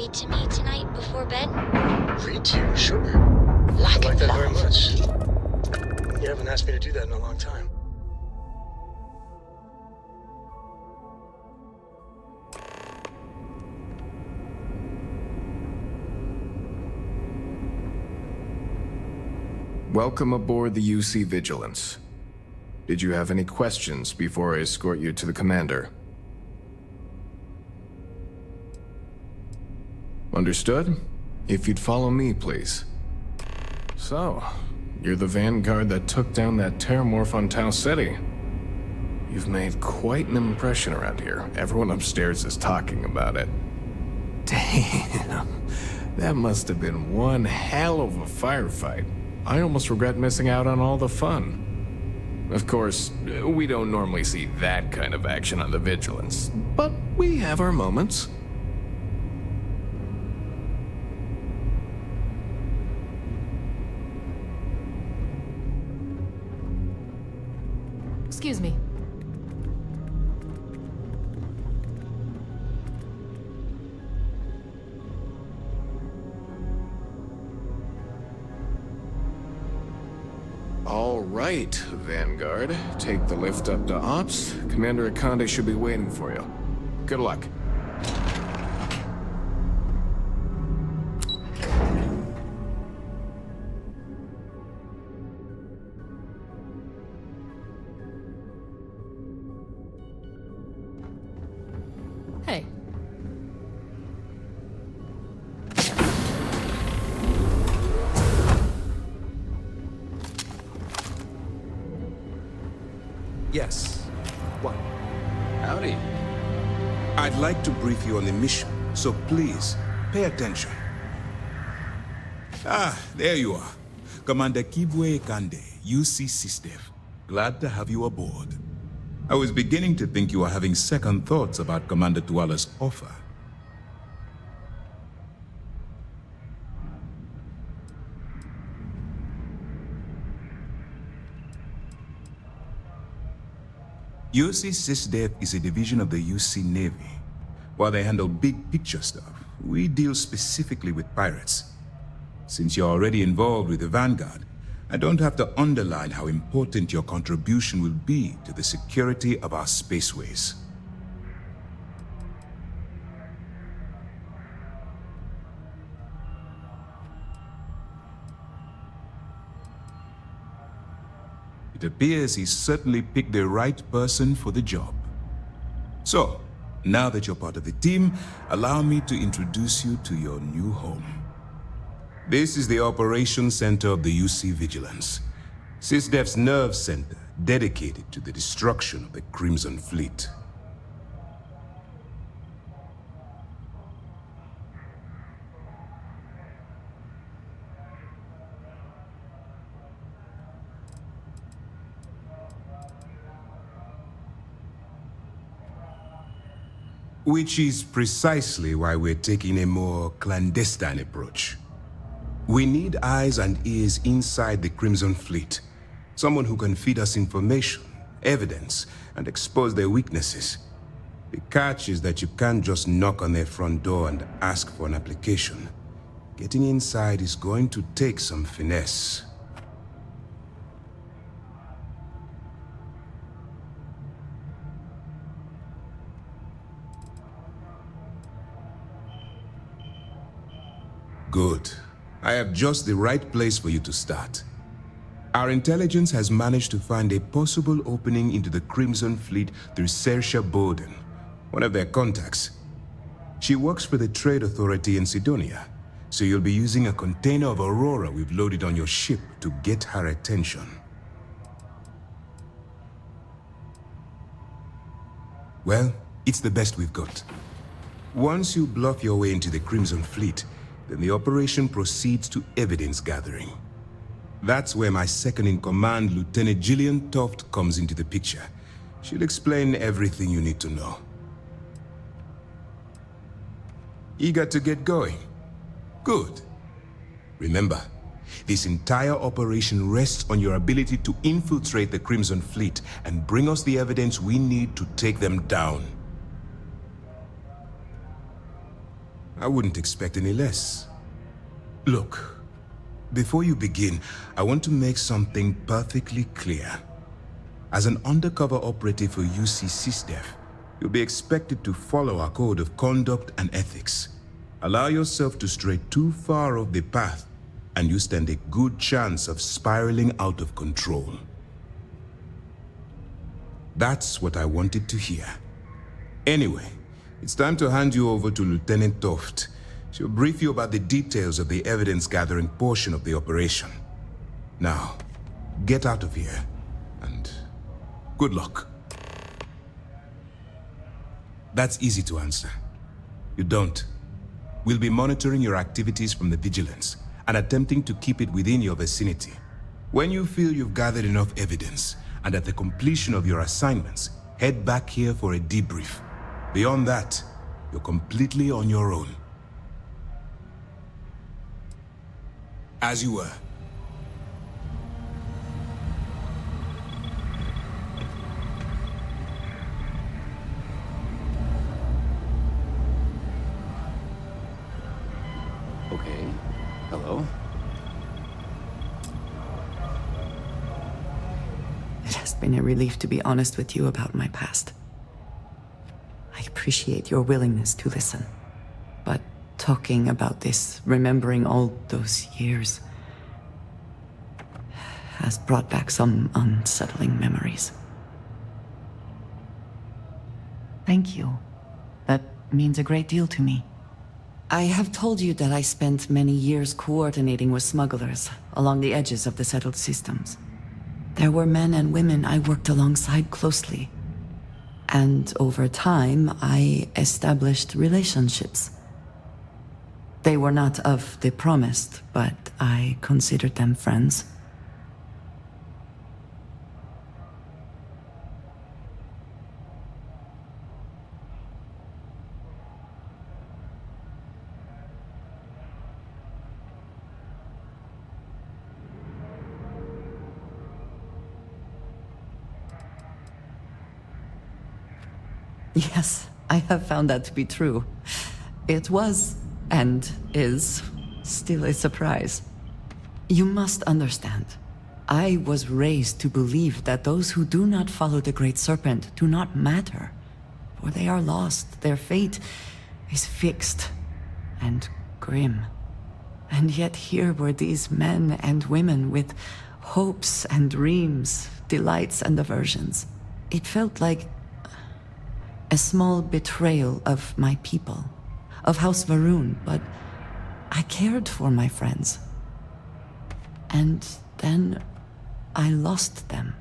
read to me tonight before bed? Read to you? Sure. Like I'd like that very that. much. You haven't asked me to do that in a long time. Welcome aboard the UC Vigilance. Did you have any questions before I escort you to the commander? Understood? If you'd follow me, please. So, you're the vanguard that took down that terramorph on Tau City. You've made quite an impression around here. Everyone upstairs is talking about it. Damn, that must have been one hell of a firefight. I almost regret missing out on all the fun. Of course, we don't normally see that kind of action on the Vigilance, but we have our moments. Excuse me. All right, Vanguard. Take the lift up to Ops. Commander Akande should be waiting for you. Good luck. Hey. Yes. What? Howdy. I'd like to brief you on the mission, so please, pay attention. Ah, there you are. Commander Kibwe Kande, UC SysDev. Glad to have you aboard. I was beginning to think you were having second thoughts about Commander Tuala's offer. UC SysDev is a division of the UC Navy. While they handle big picture stuff, we deal specifically with pirates. Since you're already involved with the Vanguard, I don't have to underline how important your contribution will be to the security of our spaceways. It appears he's certainly picked the right person for the job. So, now that you're part of the team, allow me to introduce you to your new home. This is the Operations Center of the UC Vigilance, SysDev's nerve center dedicated to the destruction of the Crimson Fleet. Which is precisely why we're taking a more clandestine approach. We need eyes and ears inside the Crimson Fleet. Someone who can feed us information, evidence, and expose their weaknesses. The catch is that you can't just knock on their front door and ask for an application. Getting inside is going to take some finesse. Good. I have just the right place for you to start. Our intelligence has managed to find a possible opening into the Crimson Fleet through Saoirse Bowden, one of their contacts. She works for the Trade Authority in Sidonia, so you'll be using a container of Aurora we've loaded on your ship to get her attention. Well, it's the best we've got. Once you bluff your way into the Crimson Fleet, then the operation proceeds to evidence gathering. That's where my second-in-command, Lieutenant Gillian Toft, comes into the picture. She'll explain everything you need to know. Eager to get going? Good. Remember, this entire operation rests on your ability to infiltrate the Crimson Fleet and bring us the evidence we need to take them down. I wouldn't expect any less. Look, before you begin, I want to make something perfectly clear. As an undercover operative for UC SysDef, you'll be expected to follow our code of conduct and ethics. Allow yourself to stray too far off the path, and you stand a good chance of spiraling out of control. That's what I wanted to hear. Anyway, it's time to hand you over to Lieutenant Toft. She'll brief you about the details of the evidence-gathering portion of the operation. Now, get out of here, and good luck. That's easy to answer. You don't. We'll be monitoring your activities from the Vigilance and attempting to keep it within your vicinity. When you feel you've gathered enough evidence, and at the completion of your assignments, head back here for a debrief. Beyond that, you're completely on your own. As you were. Okay. Hello. It has been a relief to be honest with you about my past. I appreciate your willingness to listen. But talking about this, remembering all those years, has brought back some unsettling memories. Thank you. That means a great deal to me. I have told you that I spent many years coordinating with smugglers along the edges of the settled systems. There were men and women I worked alongside closely. And over time, I established relationships. They were not of the promised, but I considered them friends. Yes, I have found that to be true. It was, and is, still a surprise. You must understand, I was raised to believe that those who do not follow the Great Serpent do not matter, for they are lost. Their fate is fixed and grim. And yet here were these men and women with hopes and dreams, delights and aversions. It felt like a small betrayal of my people, of House Varun, but I cared for my friends. And then I lost them.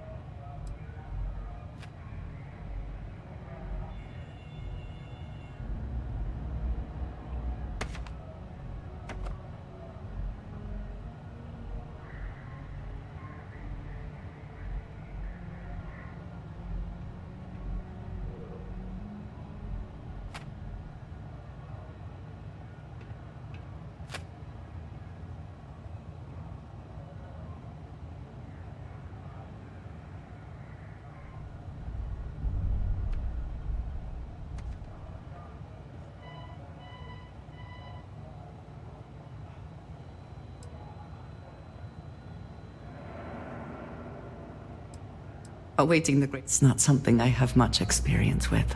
Awaiting the Great's not something I have much experience with.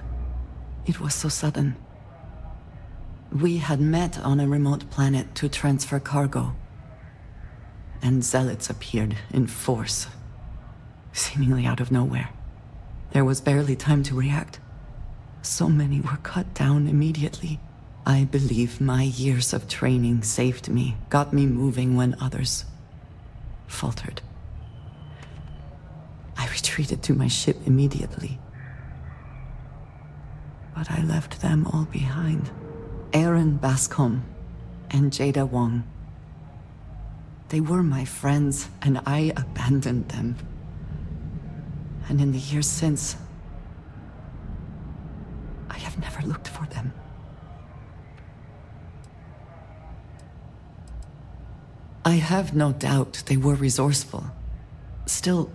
It was so sudden. We had met on a remote planet to transfer cargo, and zealots appeared in force, seemingly out of nowhere. There was barely time to react. So many were cut down immediately. I believe my years of training saved me, got me moving when others faltered. I retreated to my ship immediately. But I left them all behind. Aaron Bascom and Jada Wong. They were my friends, and I abandoned them. And in the years since, I have never looked for them. I have no doubt they were resourceful. Still,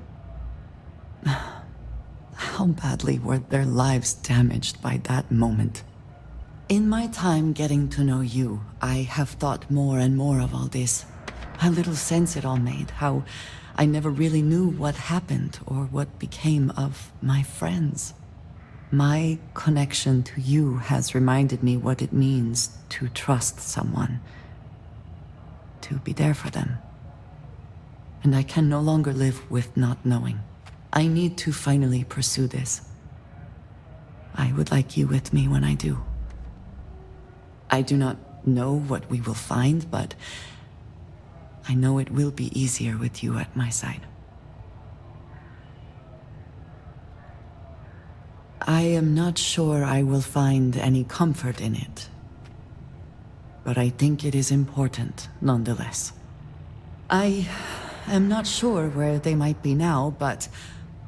how badly were their lives damaged by that moment? In my time getting to know you, I have thought more and more of all this. How little sense it all made, how I never really knew what happened or what became of my friends. My connection to you has reminded me what it means to trust someone, to be there for them. And I can no longer live with not knowing. I need to finally pursue this. I would like you with me when I do. I do not know what we will find, but I know it will be easier with you at my side. I am not sure I will find any comfort in it, but I think it is important nonetheless. I am not sure where they might be now, but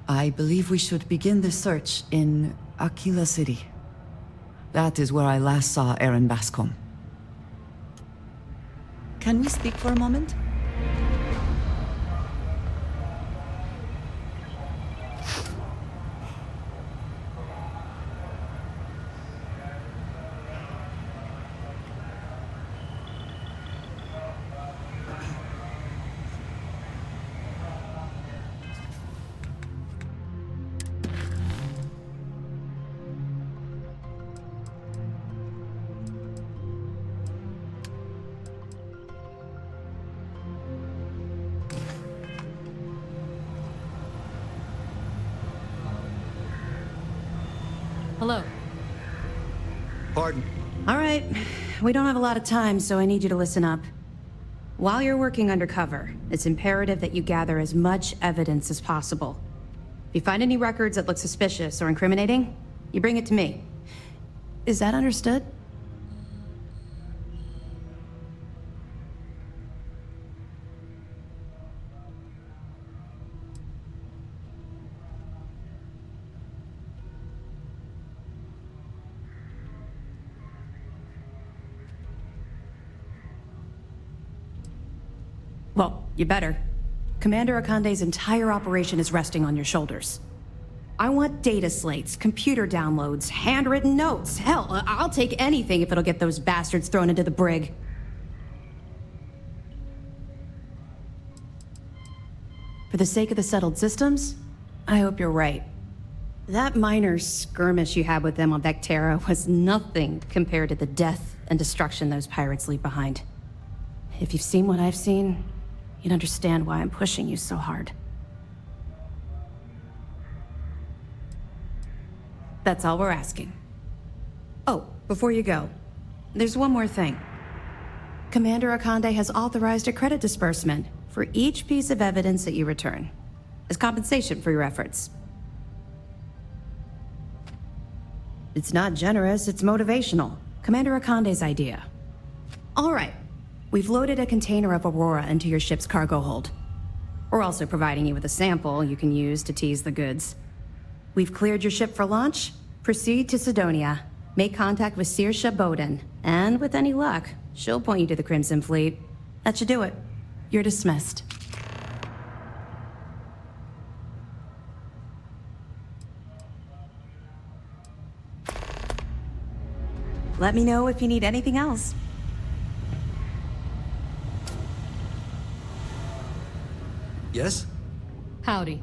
I believe we should begin the search in Aquila City. That is where I last saw Aaron Bascom. Can we speak for a moment? Hello. Pardon. All right. We don't have a lot of time, so I need you to listen up. While you're working undercover, it's imperative that you gather as much evidence as possible. If you find any records that look suspicious or incriminating, you bring it to me. Is that understood? Well, you better. Commander Akande's entire operation is resting on your shoulders. I want data slates, computer downloads, handwritten notes. Hell, I'll take anything if it'll get those bastards thrown into the brig. For the sake of the settled systems, I hope you're right. That minor skirmish you had with them on Vectera was nothing compared to the death and destruction those pirates leave behind. If you've seen what I've seen, you'd understand why I'm pushing you so hard. That's all we're asking. Oh, before you go, there's one more thing. Commander Akande has authorized a credit disbursement for each piece of evidence that you return, as compensation for your efforts. It's not generous, it's motivational. Commander Akande's idea. All right. We've loaded a container of Aurora into your ship's cargo hold. We're also providing you with a sample you can use to tease the goods. We've cleared your ship for launch. Proceed to Sidonia. Make contact with Saoirse Bowden. And with any luck, she'll point you to the Crimson Fleet. That should do it. You're dismissed. Let me know if you need anything else. Yes? Howdy.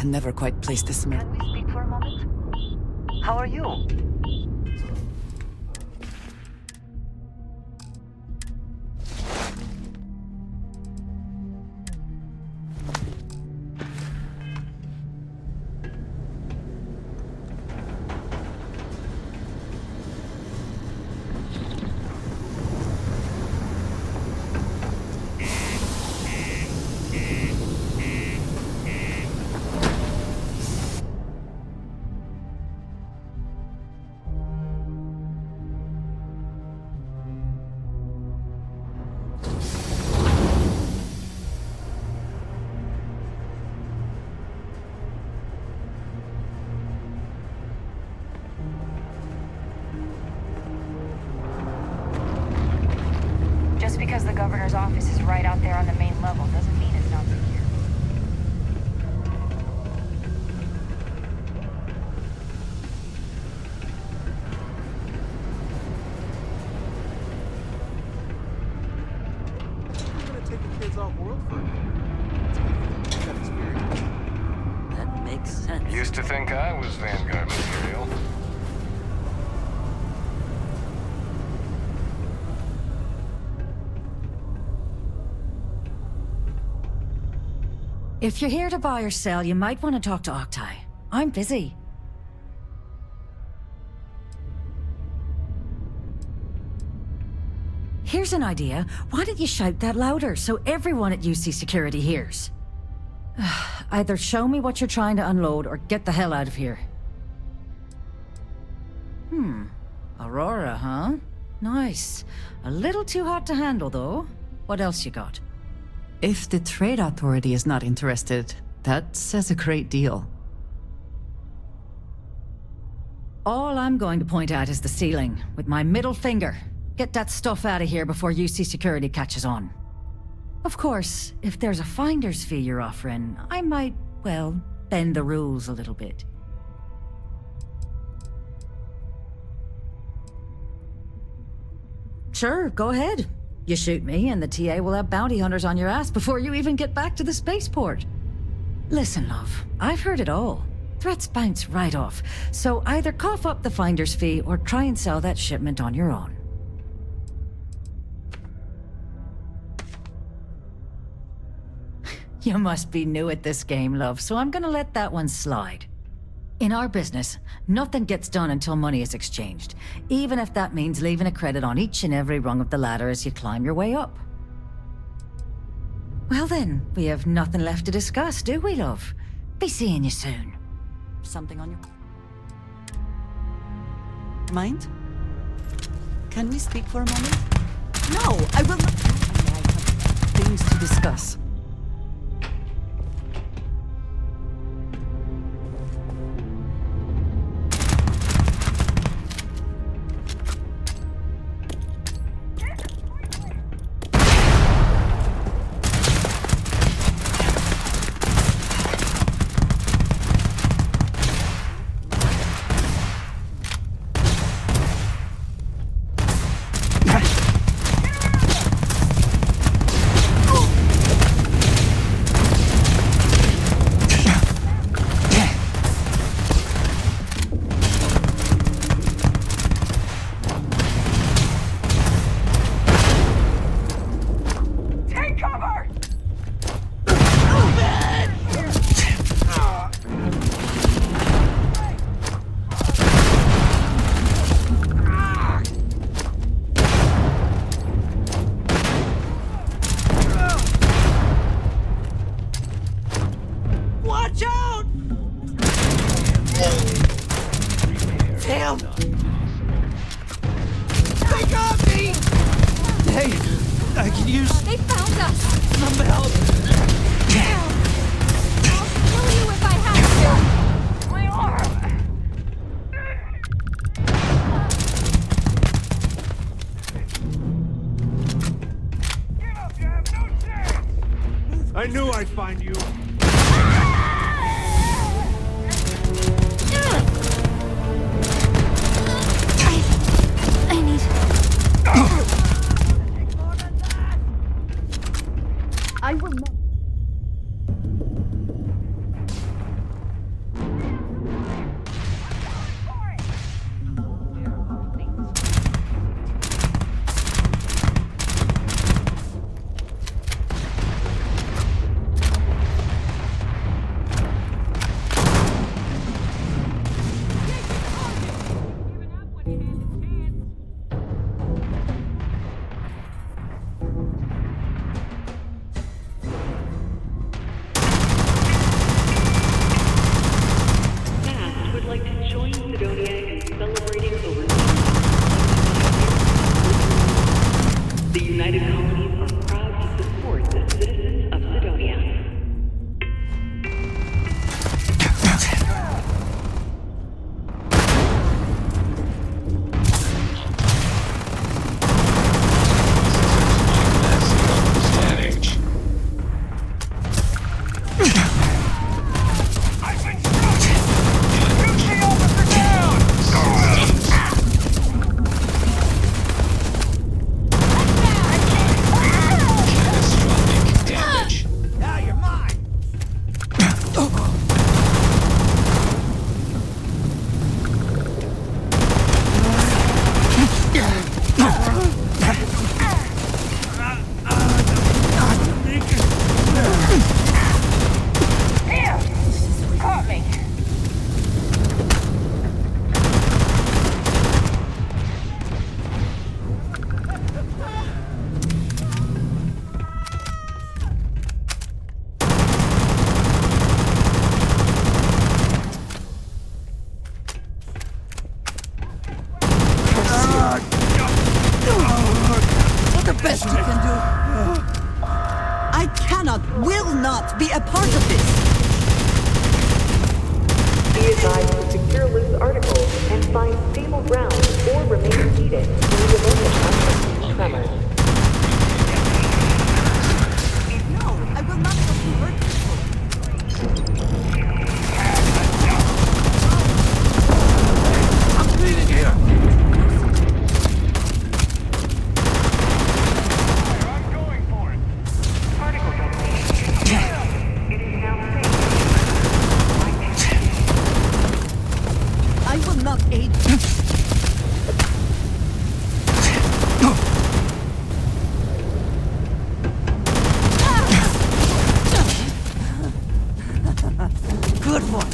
can never quite place the smell. Can we speak for a moment? How are you? Just because the governor's office is right out there on the main level doesn't mean it's not secure. I'm gonna take the kids off world for a minute. It's good for them to have experience. That makes sense. Used to think I was Vanguard material. If you're here to buy or sell, you might want to talk to Octai. I'm busy. Here's an idea. Why don't you shout that louder so everyone at UC Security hears? Either show me what you're trying to unload or get the hell out of here. Aurora, huh? Nice. A little too hot to handle, though. What else you got? If the Trade Authority is not interested, that says a great deal. All I'm going to point at is the ceiling, with my middle finger. Get that stuff out of here before UC Security catches on. Of course, if there's a finder's fee you're offering, I might, well, bend the rules a little bit. Sure, go ahead. You shoot me, and the TA will have bounty hunters on your ass before you even get back to the spaceport. Listen, love, I've heard it all. Threats bounce right off, so either cough up the finder's fee or try and sell that shipment on your own. You must be new at this game, love, so I'm gonna let that one slide. In our business, nothing gets done until money is exchanged, even if that means leaving a credit on each and every rung of the ladder as you climb your way up. Well then, we have nothing left to discuss, do we, love? Be seeing you soon. Something on your mind? Can we speak for a moment? No, I will not. I have things to discuss. I knew I'd find you. I need... I will not. Sidonia is celebrating over the United Colonies are proud to support the citizens of Sidonia. Best you can do. I cannot, will not be a part of this. Be advised to secure loose articles and find stable ground or remain seated in the event of unforeseen tremors. No, I will not help you hurt people. I'm bleeding here. I will not aid you. Good one.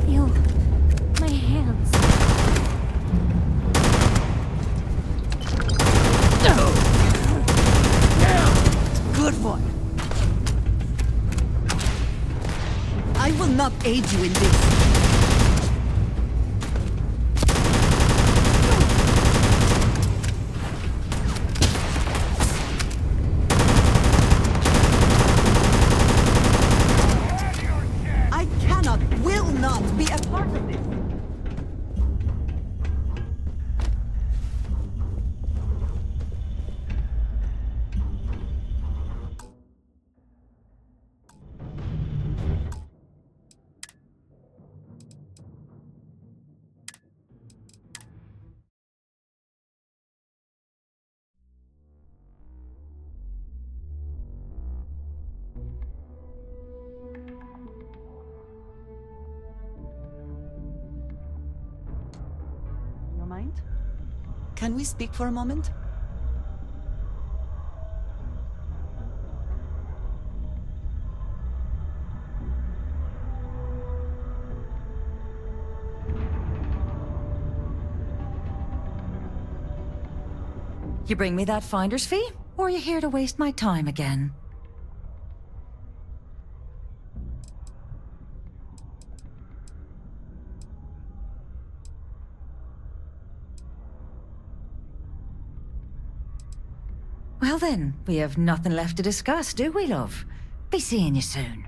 Feel my hands. Good one. I will not aid you in this. I cannot, will not be a part of this. Your mind? Can we speak for a moment? You bring me that finder's fee, or are you here to waste my time again? Well then, we have nothing left to discuss, do we, love? Be seeing you soon.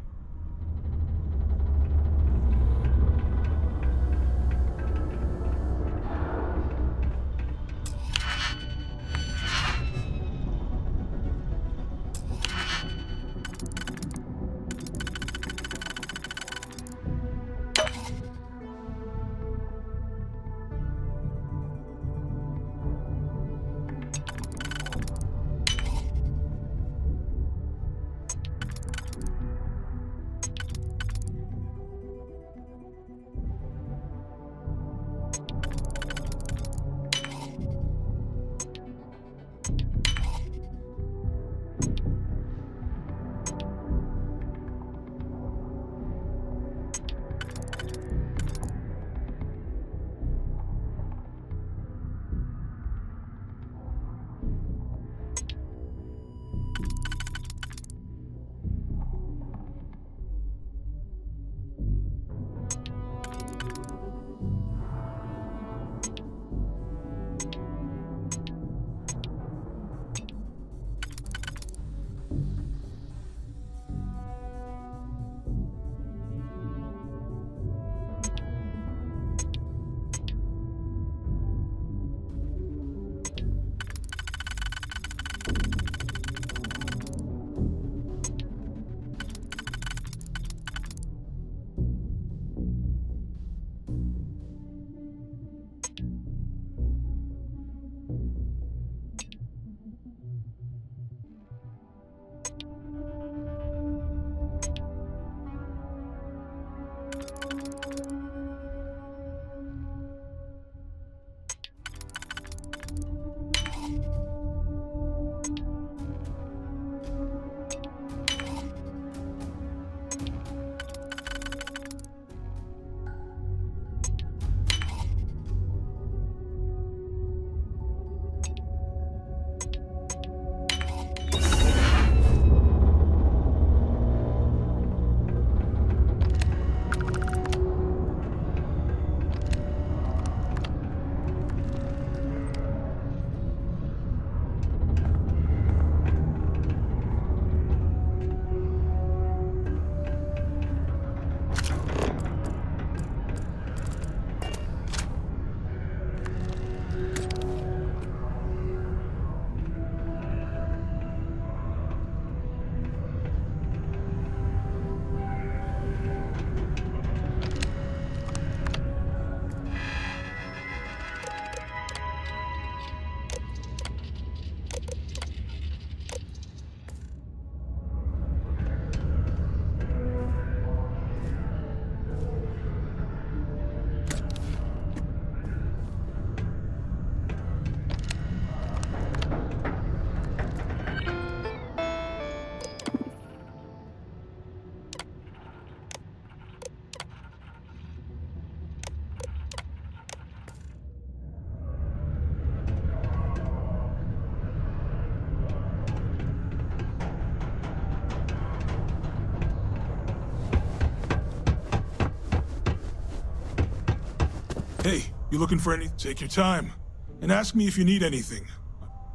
Hey, you looking for any? Take your time. And ask me if you need anything.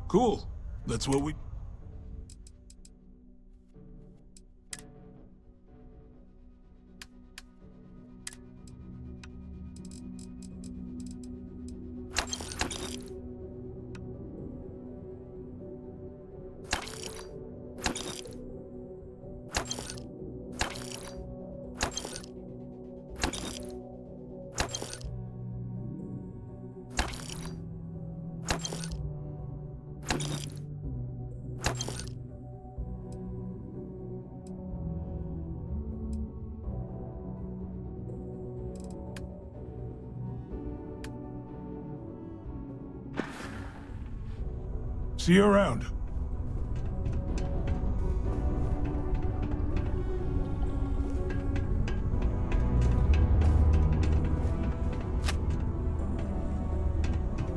Cool. That's what we... See you around.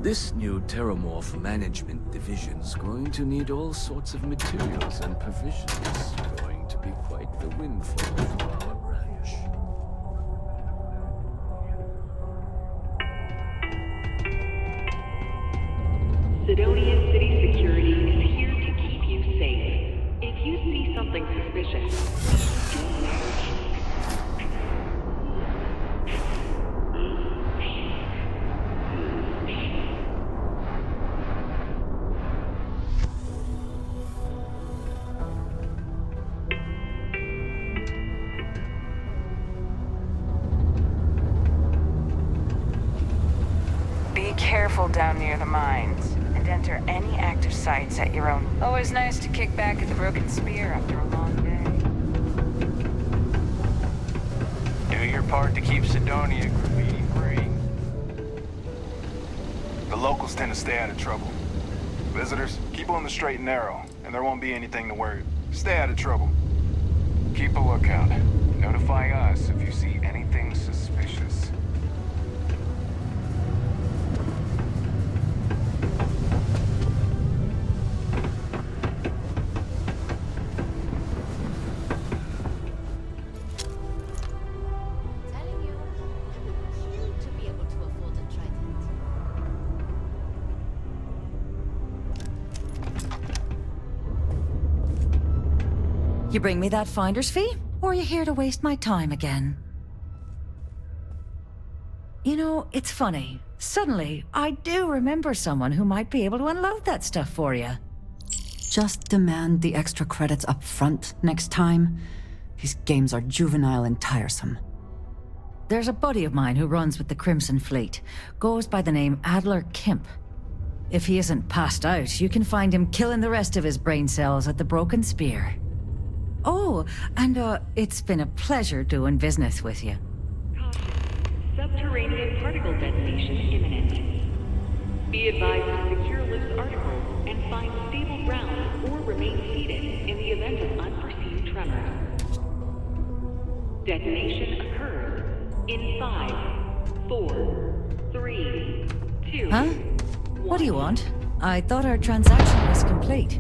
This new Terramorph Management Division's going to need all sorts of materials and provisions. Going to be quite the windfall for our branch. Sidonia City Security is here to keep you safe. If you see something suspicious, Be careful down near the mines, and enter any active sites at your own. Always nice to kick back at the Broken Spear after a long day. Do your part to keep Sidonia graffiti-free. The locals tend to stay out of trouble. Visitors, keep on the straight and narrow, and there won't be anything to worry. Stay out of trouble. Keep a lookout. Notify us if you see anything suspicious. Telling you, I would kill to be able to afford a trident. You bring me that finder's fee, or are you here to waste my time again? You know, it's funny. Suddenly, I do remember someone who might be able to unload that stuff for you. Just demand the extra credits up front next time. These games are juvenile and tiresome. There's a buddy of mine who runs with the Crimson Fleet. Goes by the name Adler Kemp. If he isn't passed out, you can find him killing the rest of his brain cells at the Broken Spear. Oh, and it's been a pleasure doing business with you. subterranean particle detonation imminent. Be advised to secure loose articles and find stable ground or remain seated in the event of unforeseen tremors. Detonation occurs in 5, 4, 3, 2. Huh? What do you want? I thought our transaction was complete.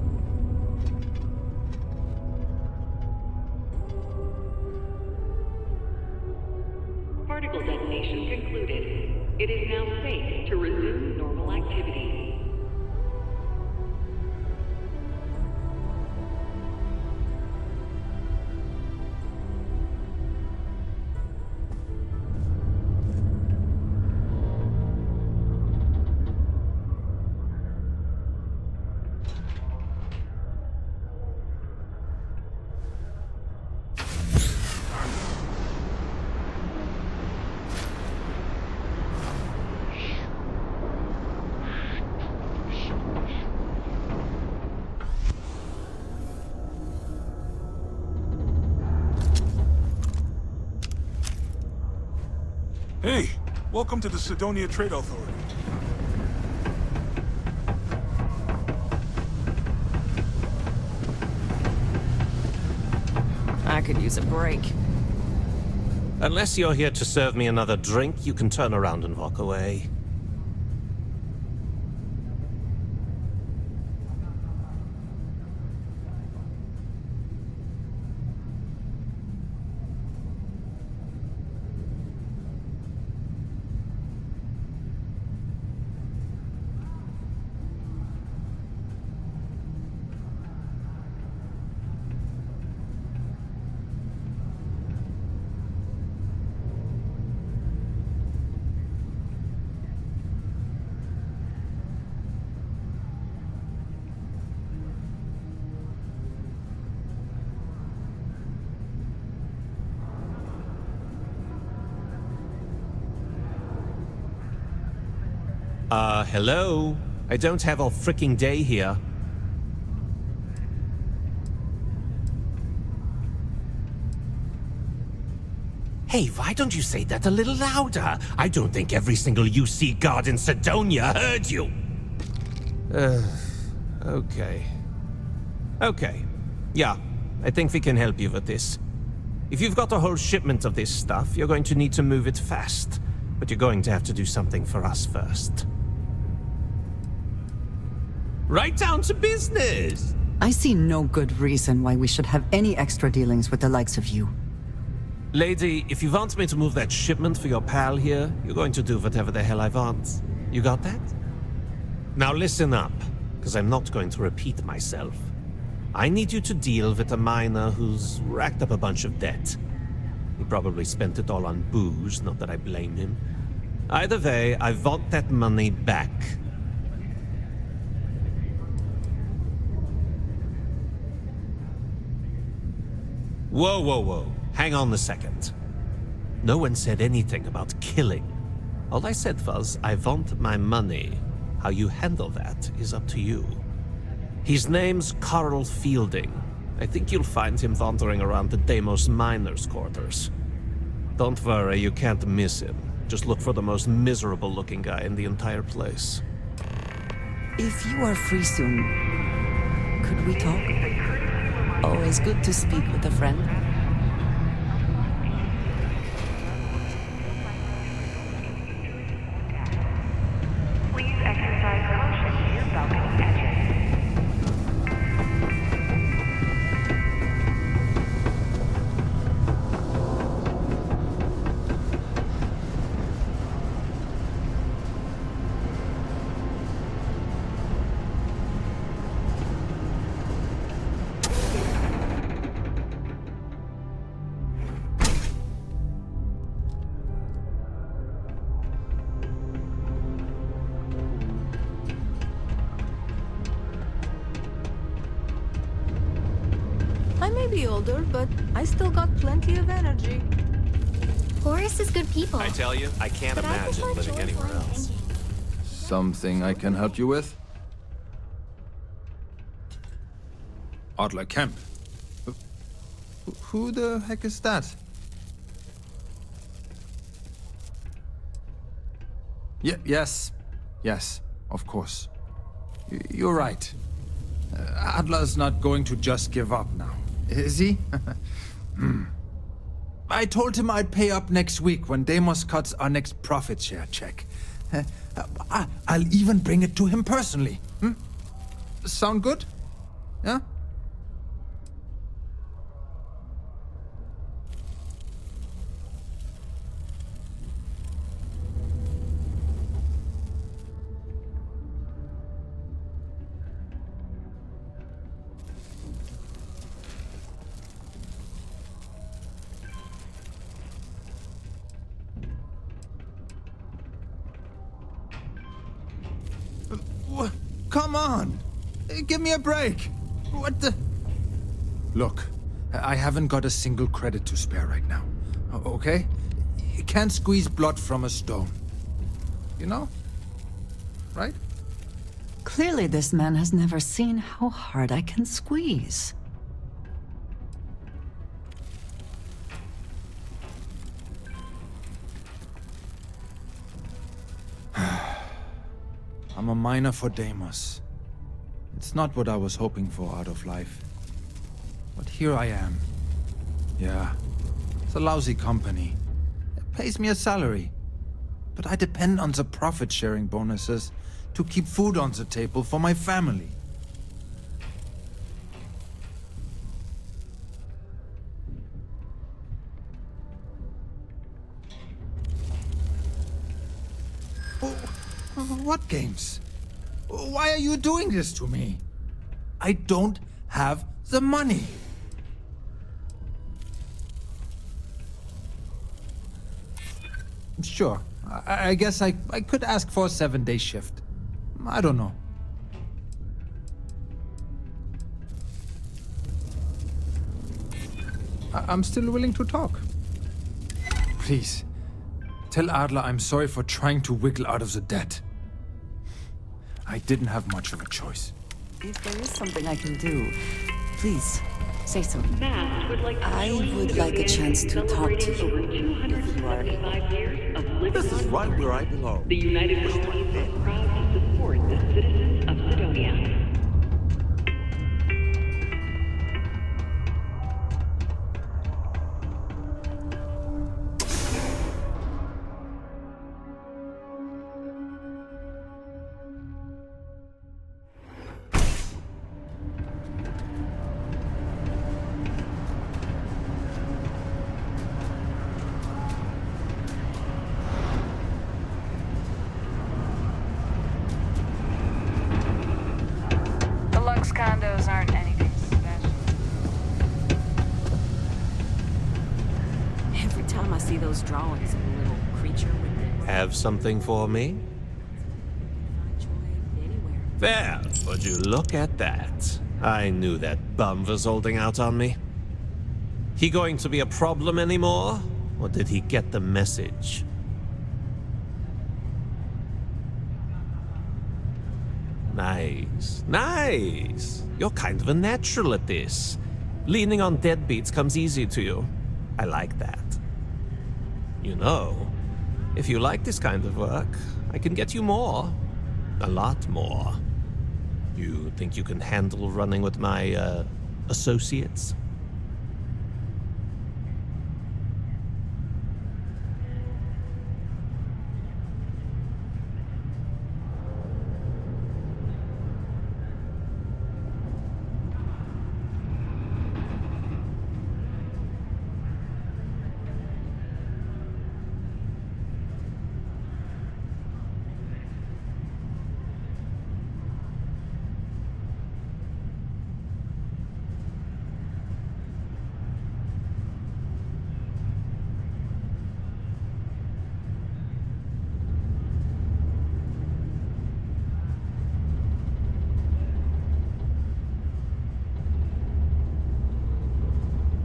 Particle detonation concluded. It is now safe to resume normal activity. Hey, welcome to the Sidonia Trade Authority. I could use a break. Unless you're here to serve me another drink, you can turn around and walk away. Hello? I don't have all freaking day here. Hey, why don't you say that a little louder? I don't think every single UC guard in Sidonia heard you. Okay. Okay. Yeah, I think we can help you with this. If you've got a whole shipment of this stuff, you're going to need to move it fast. But you're going to have to do something for us first. Right down to business! I see no good reason why we should have any extra dealings with the likes of you. Lady, if you want me to move that shipment for your pal here, you're going to do whatever the hell I want. You got that? Now listen up, because I'm not going to repeat myself. I need you to deal with a miner who's racked up a bunch of debt. He probably spent it all on booze, not that I blame him. Either way, I want that money back. Whoa, whoa, whoa. Hang on a second. No one said anything about killing. All I said was, I want my money. How you handle that is up to you. His name's Carl Fielding. I think you'll find him wandering around the Deimos miners' quarters. Don't worry, you can't miss him. Just look for the most miserable-looking guy in the entire place. If you are free soon, could we talk? Always good to speak with a friend. Please exercise caution near balcony edges. I may be older, but I still got plenty of energy. Horace is good people. I tell you, I can't But I imagine prefer living anywhere joyful else. thinking. Something I can help you with? Adler Kemp. Who the heck is that? Yes, of course. You're right. Adler's not going to just give up now, is he? I told him I'd pay up next week when Deimos cuts our next profit share check. I'll even bring it to him personally. Sound good? Yeah? Come on! Give me a break! What the... Look, I haven't got a single credit to spare right now. Okay? You can't squeeze blood from a stone. You know? Right? Clearly this man has never seen how hard I can squeeze. I'm a miner for Deimos. It's not what I was hoping for out of life. But here I am. Yeah, it's a lousy company. It pays me a salary. But I depend on the profit-sharing bonuses to keep food on the table for my family. What games? Why are you doing this to me? I don't have the money. Sure, I guess I could ask for a 7-day shift. I don't know. I'm still willing to talk. Please, tell Adler I'm sorry for trying to wiggle out of the debt. I didn't have much of a choice. If there is something I can do, please, say so. Mast would like to I join would like a Sidonia chance in to talk to celebrating over you, if you are able. 275 years of living This is on right Mars. where I belong. The United Colonies are proud to support the citizens of Sidonia. The Lux condos aren't anything special. Every time I see those drawings of the little creature with the Have something for me? There, would you look at that? I knew that bum was holding out on me. He going to be a problem anymore? Or did he get the message? Nice, nice. You're kind of a natural at this. Leaning on deadbeats comes easy to you. I like that. You know, if you like this kind of work, I can get you more. A lot more. You think you can handle running with my, associates?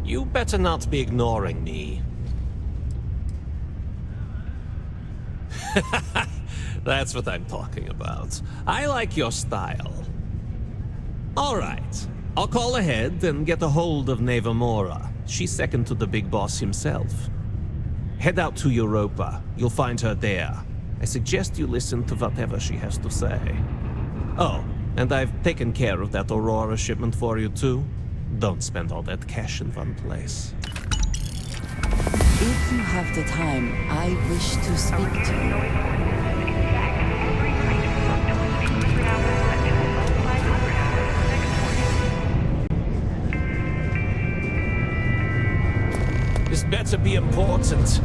You better not be ignoring me. That's what I'm talking about. I like your style. All right. I'll call ahead and get a hold of Neva Mora. She's second to the big boss himself. Head out to Europa. You'll find her there. I suggest you listen to whatever she has to say. Oh, and I've taken care of that Aurora shipment for you too. Don't spend all that cash in one place. If you have the time, I wish to speak to you. This better be important.